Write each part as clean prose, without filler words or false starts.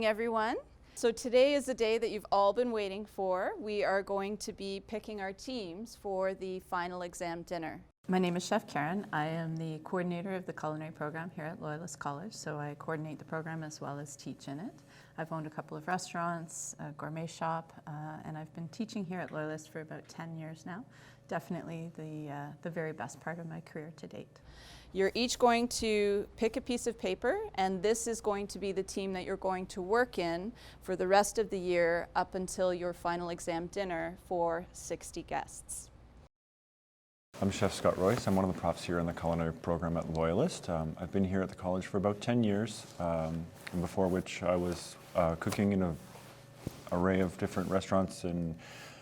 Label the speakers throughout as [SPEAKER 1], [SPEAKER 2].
[SPEAKER 1] Everyone. So today is the day that you've all been waiting for. We are going to be picking our teams for the final exam dinner.
[SPEAKER 2] My name is Chef Karen. I am the coordinator of the culinary program here at Loyalist College, so I coordinate the program as well as teach in it. I've owned a couple of restaurants, a gourmet shop, and I've been teaching here at Loyalist for about 10 years now. Definitely the very best part of my career to date.
[SPEAKER 1] You're each going to pick a piece of paper, and this is going to be the team that you're going to work in for the rest of the year up until your final exam dinner for 60 guests.
[SPEAKER 3] I'm Chef Scott Royce. I'm one of the profs here in the culinary program at Loyalist. I've been here at the college for about 10 years, and before which I was cooking in an array of different restaurants and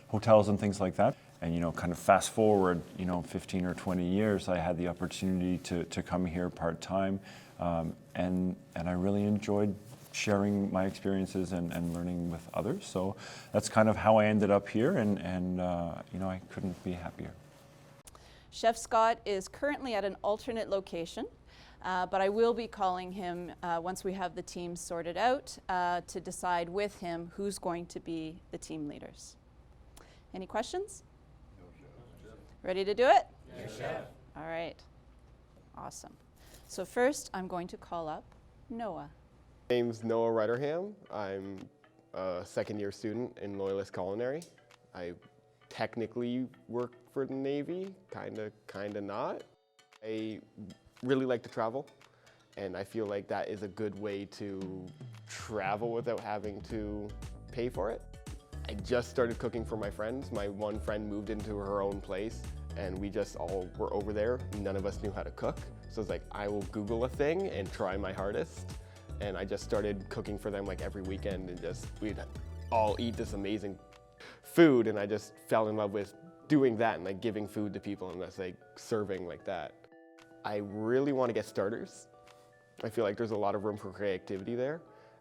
[SPEAKER 3] hotels and things like that. And kind of fast forward, 15 or 20 years, I had the opportunity to come here part-time, and I really enjoyed sharing my experiences and learning with others. So that's kind of how I ended up here, and I couldn't be happier.
[SPEAKER 1] Chef Scott is currently at an alternate location, but I will be calling him once we have the teams sorted out to decide with him who's going to be the team leaders. Any questions? Ready to do it?
[SPEAKER 4] Yes, Chef.
[SPEAKER 1] All right. Awesome. So first, I'm going to call up Noah.
[SPEAKER 4] My name's Noah Rutterham. I'm a second-year student in Loyalist Culinary. I technically work for the Navy, kinda not. I really like to travel, and I feel like that is a good way to travel without having to pay for it. I just started cooking for my friends. My one friend moved into her own place, and we just all were over there. None of us knew how to cook. So it's like, I will Google a thing and try my hardest. And I just started cooking for them like every weekend, and we'd all eat this amazing food, and I just fell in love with doing that and like giving food to people and just like serving like that. I really want to get starters. I feel like there's a lot of room for creativity there,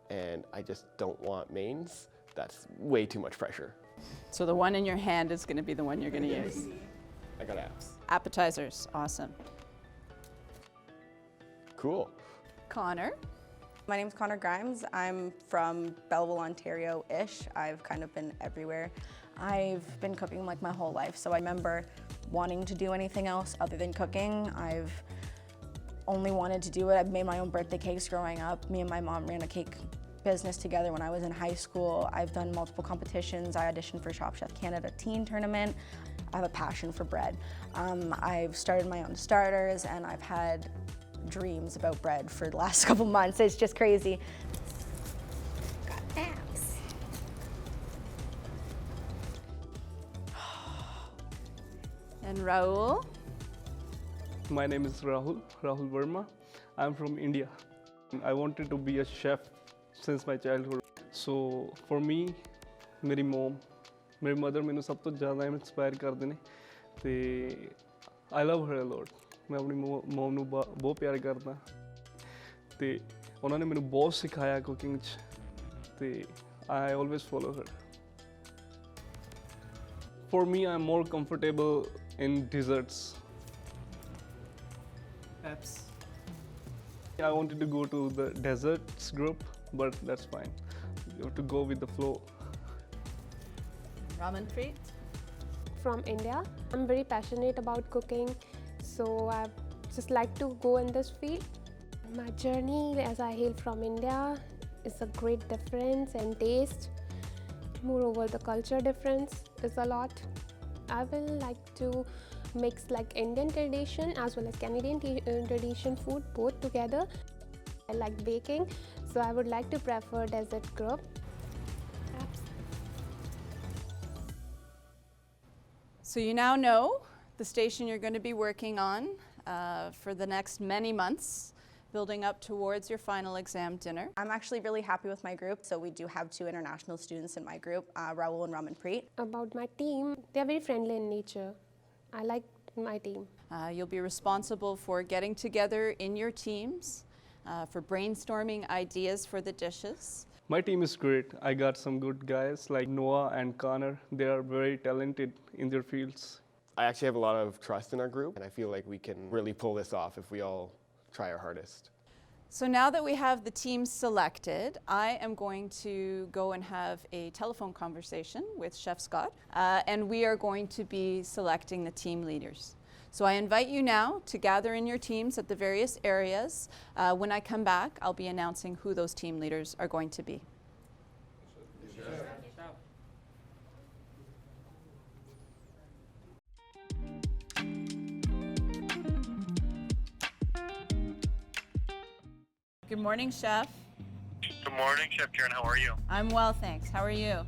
[SPEAKER 4] and I just don't want mains. That's way too much pressure.
[SPEAKER 1] So the one in your hand is going to be the one you're going to use.
[SPEAKER 4] I got apps.
[SPEAKER 1] Appetizers, awesome.
[SPEAKER 4] Cool.
[SPEAKER 1] Connor.
[SPEAKER 5] My name's Connor Grimes. I'm from Belleville, Ontario-ish. I've kind of been everywhere. I've been cooking like my whole life, so I remember wanting to do anything else other than cooking. I've only wanted to do it. I've made my own birthday cakes growing up. Me and my mom ran a cake business together when I was in high school. I've done multiple competitions. I auditioned for Shop Chef Canada teen tournament. I have a passion for bread. I've started my own starters, and I've had dreams about bread for the last couple months. It's just crazy. Got abs.
[SPEAKER 1] And Rahul.
[SPEAKER 6] My name is Rahul Verma. I'm from India. I wanted to be a chef since my childhood. So for me, मेरी mother ਮੈਨੂੰ ਸਭ ਤੋਂ ਜ਼ਿਆਦਾ inspire ਕਰਦੇ ਨੇ ਤੇ I love her a lot. ਮੈਂ ਆਪਣੀ ਮਮ ਨੂੰ ਬਹੁਤ ਪਿਆਰ ਕਰਦਾ ਤੇ ਉਹਨਾਂ ਨੇ ਮੈਨੂੰ ਬਹੁਤ ਸਿਖਾਇਆ ਕੁਕਿੰਗ 'ਚ ਤੇ I always follow her. For me, I'm more comfortable in desserts. Apps. I wanted to go to the desserts group, but that's fine. You have to go with the flow.
[SPEAKER 1] Ramanpreet.
[SPEAKER 7] From India. I'm very passionate about cooking, so I just like to go in this field. My journey as I hail from India is a great difference in taste. Moreover, the culture difference is a lot. I will like to mix like Indian tradition as well as Canadian tradition food both together. I like baking, so I would like to prefer dessert group.
[SPEAKER 1] So you now know the station you're going to be working on for the next many months, building up towards your final exam dinner.
[SPEAKER 5] I'm actually really happy with my group. So we do have 2 international students in my group, Rahul and Ramanpreet.
[SPEAKER 7] About my team, they are very friendly in nature. I like my team.
[SPEAKER 1] You'll be responsible for getting together in your teams, for brainstorming ideas for the dishes.
[SPEAKER 6] My team is great. I got some good guys like Noah and Connor. They are very talented in their fields.
[SPEAKER 4] I actually have a lot of trust in our group, and I feel like we can really pull this off if we all try our hardest.
[SPEAKER 1] So now that we have the team selected, I am going to go and have a telephone conversation with Chef Scott, and we are going to be selecting the team leaders. So I invite you now to gather in your teams at the various areas. When I come back, I'll be announcing who those team leaders are going to be. Good morning, Chef.
[SPEAKER 8] Good morning, Chef Karen. How are you?
[SPEAKER 1] I'm well, thanks. How are you?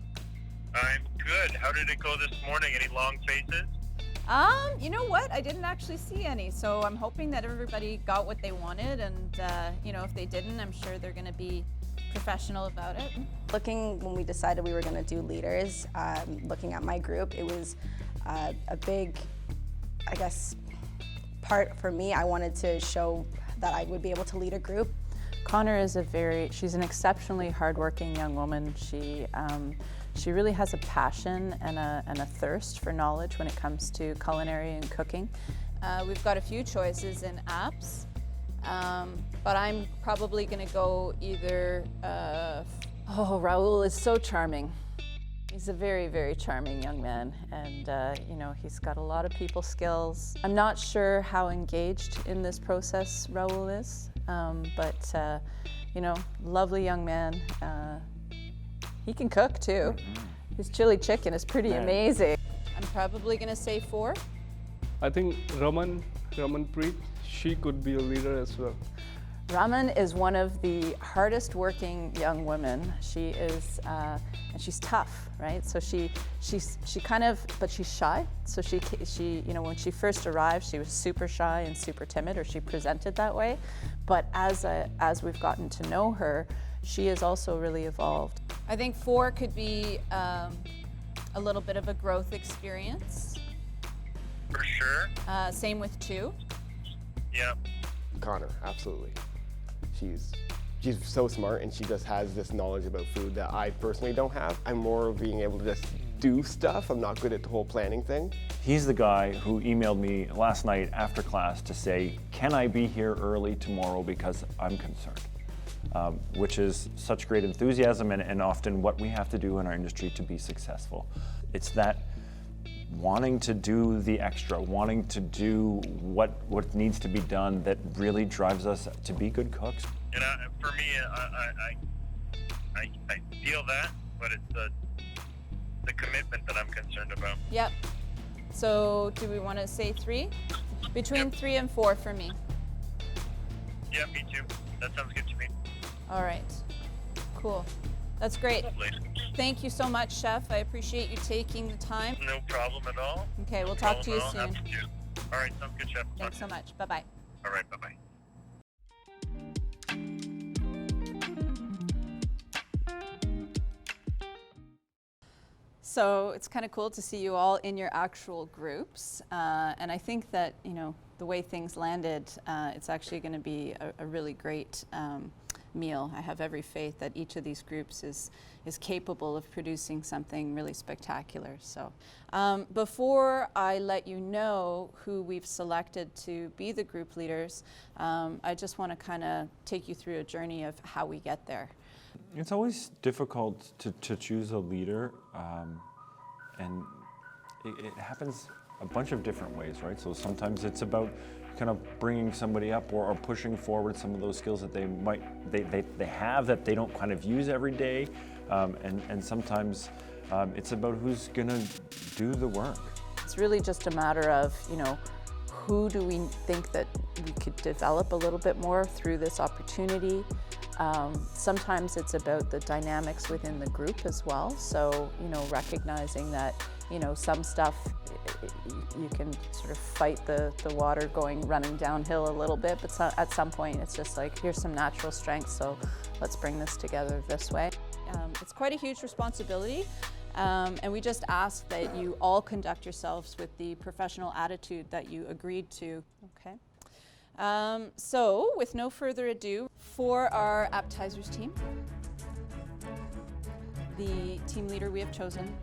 [SPEAKER 8] I'm good. How did it go this morning? Any long faces?
[SPEAKER 1] You know what? I didn't actually see any, so I'm hoping that everybody got what they wanted, and you know, if they didn't, I'm sure they're going to be professional about it.
[SPEAKER 5] Looking, when we decided we were going to do leaders, looking at my group, it was a big, I guess, part for me. I wanted to show that I would be able to lead a group.
[SPEAKER 2] Connor is she's an exceptionally hardworking young woman. She really has a passion and a thirst for knowledge when it comes to culinary and cooking.
[SPEAKER 1] We've got a few choices in apps, but I'm probably going to go either,
[SPEAKER 2] Raul is so charming. He's a very, very charming young man, and you know, he's got a lot of people skills. I'm not sure how engaged in this process Raul is, but you know, lovely young man. He can cook too. His chili chicken is pretty amazing.
[SPEAKER 1] I'm probably going to say 4.
[SPEAKER 6] I think Raman Preet, she could be a leader as well.
[SPEAKER 2] Raman is one of the hardest working young women. She is, and she's tough, right? So she kind of, but she's shy. So she, you know, when she first arrived, she was super shy and super timid, or she presented that way. But as we've gotten to know her, she has also really evolved.
[SPEAKER 1] I think 4 could be a little bit of a growth experience.
[SPEAKER 8] For sure.
[SPEAKER 1] Same with 2.
[SPEAKER 8] Yeah.
[SPEAKER 4] Connor, absolutely. She's so smart, and she just has this knowledge about food that I personally don't have. I'm more of being able to just do stuff. I'm not good at the whole planning thing.
[SPEAKER 3] He's the guy who emailed me last night after class to say, can I be here early tomorrow because I'm concerned? Which is such great enthusiasm and often what we have to do in our industry to be successful. It's that wanting to do the extra, wanting to do what needs to be done that really drives us to be good cooks.
[SPEAKER 8] And for me, I feel that, but it's the commitment that I'm concerned about.
[SPEAKER 1] Yep. So do we want to say 3? Between 3 and 4 for me.
[SPEAKER 8] Yeah, me too. That sounds good to me.
[SPEAKER 1] All right. Cool. That's great.
[SPEAKER 8] Lovely.
[SPEAKER 1] Thank you so much, Chef. I appreciate you taking the time.
[SPEAKER 8] No problem at all.
[SPEAKER 1] Okay, we'll talk to you soon.
[SPEAKER 8] Happy to. All right, sounds good, Chef.
[SPEAKER 1] Thanks so much. Bye-bye.
[SPEAKER 8] All right, bye-bye.
[SPEAKER 1] So it's kind of cool to see you all in your actual groups. And I think that, you know, the way things landed, it's actually going to be a really great meal. I have every faith that each of these groups is capable of producing something really spectacular. So before I let you know who we've selected to be the group leaders, I just want to kind of take you through a journey of how we get there.
[SPEAKER 3] It's always difficult to choose a leader, and it happens a bunch of different ways, right? So sometimes it's about kind of bringing somebody up or pushing forward some of those skills that they have that they don't kind of use every day, and sometimes it's about who's gonna do the work.
[SPEAKER 2] It's really just a matter of, you know, who do we think that we could develop a little bit more through this opportunity. Sometimes it's about the dynamics within the group as well. So, you know, recognizing that, you know, some stuff you can sort of fight the water running downhill a little bit, but at some point it's just like, here's some natural strength, so let's bring this together this way.
[SPEAKER 1] It's quite a huge responsibility, and we just ask that you all conduct yourselves with the professional attitude that you agreed to. Okay. So, with no further ado, for our appetizers team, the team leader we have chosen